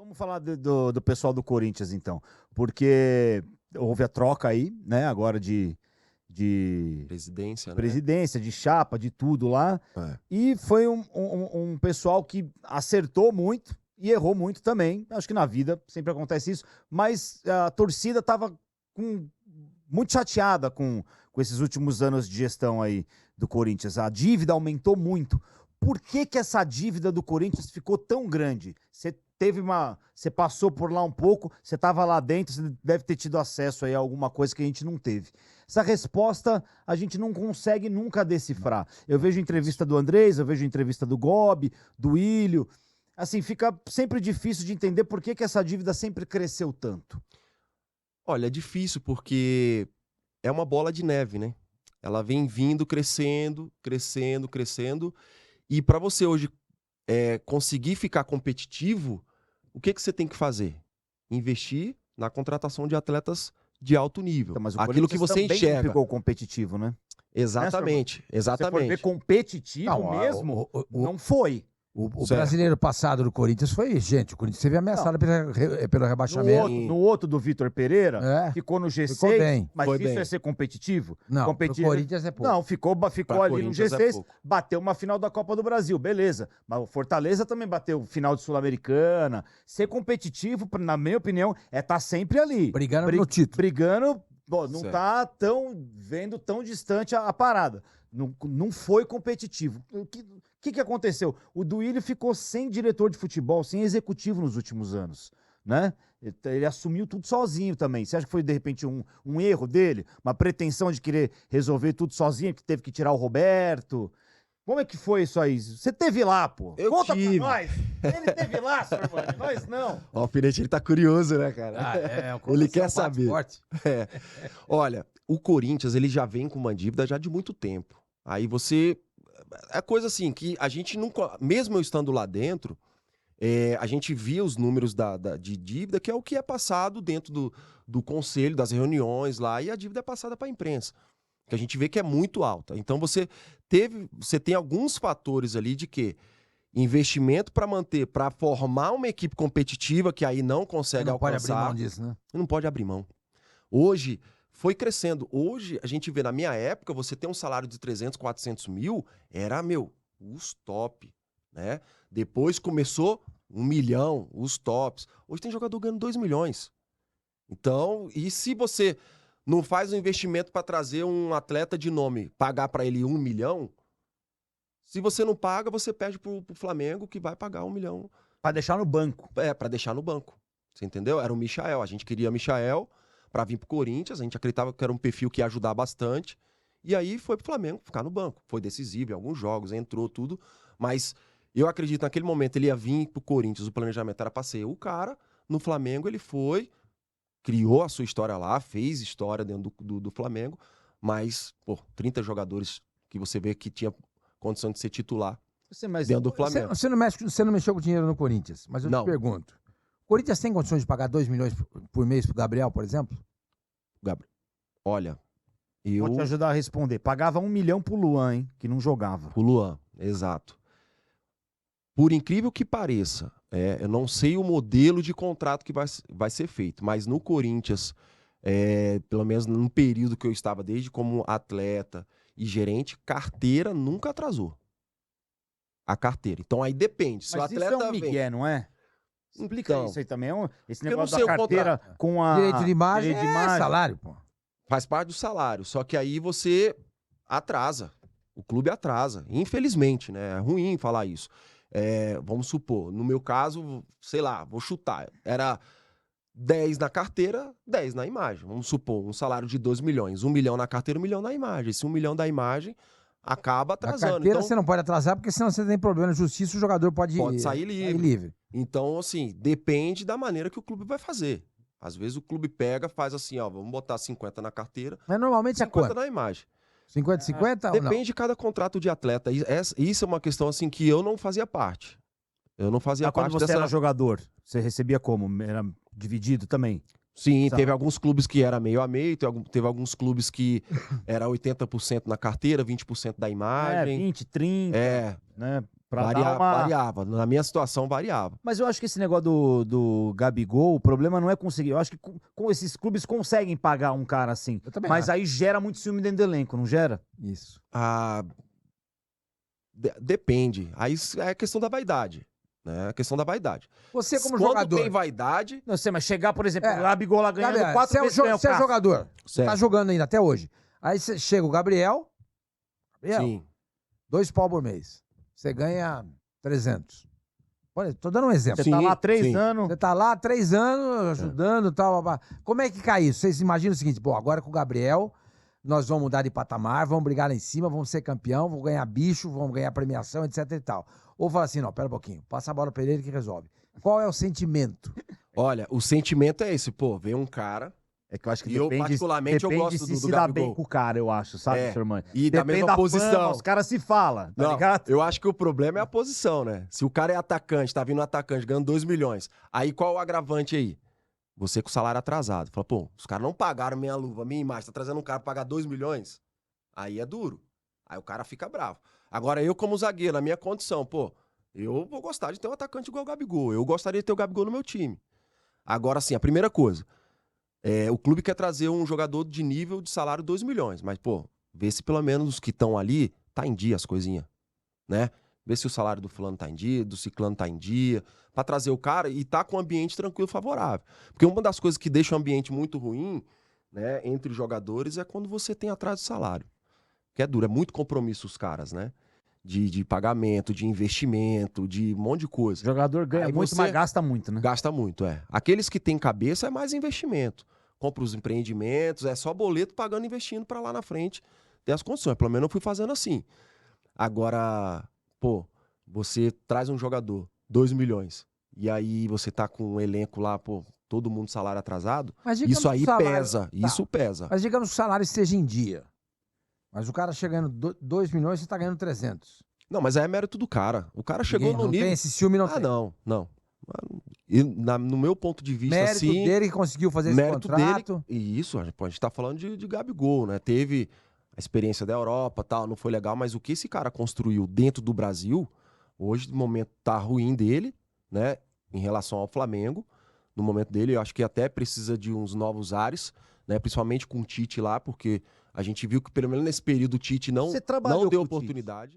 Vamos falar do pessoal do Corinthians, então. Porque houve a troca aí, né, agora de Presidência, né? presidência, de chapa, de tudo lá. É. E foi um pessoal que acertou muito e errou muito também. Acho que na vida sempre acontece isso. Mas a torcida estava muito chateada com esses últimos anos de gestão aí do Corinthians. A dívida aumentou muito. Por que essa dívida do Corinthians ficou tão grande? Você passou por lá um pouco, você estava lá dentro, você deve ter tido acesso aí a alguma coisa que a gente não teve. Essa resposta a gente não consegue nunca decifrar. Eu vejo entrevista do Andrés, eu vejo entrevista do Gobi, do Ilho. Assim, fica sempre difícil de entender por que essa dívida sempre cresceu tanto. Olha, é difícil porque é uma bola de neve, né? Ela vem vindo, crescendo, crescendo, crescendo. E para você hoje conseguir ficar competitivo, o que você tem que fazer? Investir na contratação de atletas de alto nível. Então, mas o Aquilo que Corinthians você também enxerga. ficou competitivo, né? Exatamente, Se você for ver exatamente. competitivo Não, mesmo, não foi. O Certo. brasileiro passado do Corinthians foi, gente, o Corinthians teve ameaçado pelo rebaixamento. No outro do Vitor Pereira, É, ficou no G6, ficou bem. mas Foi isso bem. é ser competitivo? Não, Competitivo. o Corinthians é pouco. Não, ficou Pra ali no Corinthians é G6, pouco. bateu uma final da Copa do Brasil, beleza. Mas o Fortaleza também bateu final de Sul-Americana. Ser competitivo, na minha opinião, é estar sempre ali. Brigando no título. Brigando, não Certo. tá vendo tão distante a parada. Não foi competitivo. O que aconteceu? O Duílio ficou sem diretor de futebol, sem executivo nos últimos anos, né? Ele assumiu tudo sozinho também. Você acha que foi, de repente, um erro dele? Uma pretensão de querer resolver tudo sozinho, que teve que tirar o Roberto? Como é que foi isso aí? Você teve lá, pô. Eu Conta tive. pra nós. Ele teve lá, senhor Mano. Nós não. O Alfinete, ele tá curioso, né, cara? O Ele coração quer bate saber. forte. É. Olha, o Corinthians, ele já vem com uma dívida já de muito tempo. Aí você... É coisa assim, que a gente nunca... Mesmo eu estando lá dentro, a gente via os números de dívida, que é o que é passado dentro do conselho, das reuniões lá, e a dívida é passada para a imprensa. Que a gente vê que é muito alta. Então você tem alguns fatores ali de que investimento para manter, para formar uma equipe competitiva que aí não consegue Não pode alcançar. abrir mão disso, né? Não pode abrir mão. Hoje, foi crescendo. Hoje, a gente vê, na minha época, você ter um salário de 300, 400 mil, era, os top, né? Depois começou 1 milhão, os tops. Hoje tem jogador ganhando 2 milhões. Então, e se você não faz um investimento para trazer um atleta de nome, pagar para ele 1 milhão, se você não paga, você perde pro Flamengo, que vai pagar 1 milhão. Pra deixar no banco. Pra deixar no banco. Você entendeu? Era o Michael. A gente queria o Michael para vir pro Corinthians. A gente acreditava que era um perfil que ia ajudar bastante. E aí foi pro Flamengo ficar no banco. Foi decisivo em alguns jogos, entrou tudo. Mas eu acredito que naquele momento ele ia vir pro Corinthians. O planejamento era pra ser o cara. No Flamengo ele foi, criou a sua história lá, fez história dentro do Flamengo. Mas, 30 jogadores que você vê que tinha condição de ser titular dentro do Flamengo. Você não mexeu com dinheiro no Corinthians, mas eu te pergunto. O Corinthians tem condições de pagar 2 milhões por mês pro Gabriel, por exemplo? Gabriel, olha, Vou te ajudar a responder. Pagava 1 milhão pro Luan, hein? Que não jogava. O Luan, exato. Por incrível que pareça, eu não sei o modelo de contrato que vai ser feito, mas no Corinthians, pelo menos no período que eu estava, desde como atleta e gerente, carteira nunca atrasou. A carteira. Então aí depende. Se Mas o atleta isso é um migué, não é? Explica Então, isso aí também. Esse eu não negócio sei da o carteira contrato. com a... Direito de imagem direito de imagem. salário, pô. Faz parte do salário. Só que aí você atrasa. O clube atrasa. Infelizmente, né? É ruim falar isso. Vamos supor, no meu caso, sei lá, vou chutar. Era 10 na carteira, 10 na imagem. Vamos supor, um salário de 2 milhões. 1 milhão na carteira, 1 milhão na imagem. Esse 1 milhão da imagem acaba atrasando. Na carteira então, você não pode atrasar, porque senão você tem problema na justiça, o jogador pode sair livre. Então, assim, depende da maneira que o clube vai fazer. Às vezes o clube pega, faz assim, ó, vamos botar 50 na carteira, mas normalmente 50 é quanto? na imagem. 50-50 ou não? Depende de cada contrato de atleta. Isso é uma questão assim que eu não fazia parte. Eu não fazia parte quando você era jogador, você recebia como? Era dividido também? Sim, teve alguns clubes que era meio a meio, teve alguns clubes que era 80% na carteira, 20% da imagem. 20, 30. É. Né? Variava. Na minha situação, variava. Mas eu acho que esse negócio do Gabigol, o problema não é conseguir. Eu acho que com esses clubes conseguem pagar um cara assim. Mas acho. Aí gera muito ciúme dentro do elenco, não gera? Isso. Depende. Aí é a questão da vaidade. Né? A questão da vaidade. Você como jogador... Quando tem vaidade... Não sei, mas chegar, por exemplo, o Gabigol lá ganhando 4 vezes Você é jogador. Certo. Tá jogando ainda até hoje. Aí chega o Gabriel. Sim. 2 pau por mês. Você ganha 300. Olha, tô dando um exemplo. Você tá lá 3 anos. Você tá lá 3 anos ajudando e tal. Como é que cai isso? Vocês imaginam o seguinte, agora com o Gabriel, nós vamos mudar de patamar, vamos brigar lá em cima, vamos ser campeão, vamos ganhar bicho, vamos ganhar premiação, etc e tal. Ou fala assim, não, pera um pouquinho, passa a bola pra ele que resolve. Qual é o sentimento? Olha, o sentimento é esse, ver um cara... É que eu acho que eu, particularmente, eu gosto do se dá bem com o cara, eu acho, sabe, seu irmão? E da mesma posição. Fama, os caras se falam, tá ligado? Eu acho que o problema é a posição, né? Se o cara é atacante, tá vindo um atacante ganhando 2 milhões, aí qual o agravante aí? Você com o salário atrasado. Fala, os caras não pagaram minha luva, minha imagem, tá trazendo um cara pra pagar 2 milhões? Aí é duro. Aí o cara fica bravo. Agora eu como zagueiro, na minha condição, eu vou gostar de ter um atacante igual o Gabigol. Eu gostaria de ter o Gabigol no meu time. Agora sim, a primeira coisa... o clube quer trazer um jogador de nível de salário 2 milhões, mas, vê se pelo menos os que estão ali tá em dia as coisinhas, né? Vê se o salário do fulano tá em dia, do ciclano tá em dia, pra trazer o cara e tá com um ambiente tranquilo, favorável. Porque uma das coisas que deixa o ambiente muito ruim, né, entre os jogadores é quando você tem atraso de salário. Que é duro, é muito compromisso os caras, né? De pagamento, de investimento, de um monte de coisa. O jogador ganha muito, mas gasta muito, né? Gasta muito, Aqueles que têm cabeça é mais investimento. Compra os empreendimentos, é só boleto pagando e investindo para lá na frente ter as condições. Pelo menos eu fui fazendo assim. Agora, você traz um jogador, 2 milhões, e aí você tá com um elenco lá, todo mundo salário atrasado, isso aí pesa, isso pesa. Mas digamos que o salário esteja em dia. Mas o cara chegando 2 milhões, você tá ganhando 300. Não, mas aí é mérito do cara. O cara chegou no nível... Não tem esse ciúme, não tem. Não. E no meu ponto de vista, mérito dele que conseguiu fazer esse contrato. E isso, a gente tá falando de Gabigol, né? Teve a experiência da Europa, tal, não foi legal, mas o que esse cara construiu dentro do Brasil, hoje, no momento, tá ruim dele, né? Em relação ao Flamengo. No momento dele, eu acho que até precisa de uns novos ares, né? Principalmente com o Tite lá, porque a gente viu que, pelo menos nesse período, o Tite não deu oportunidade.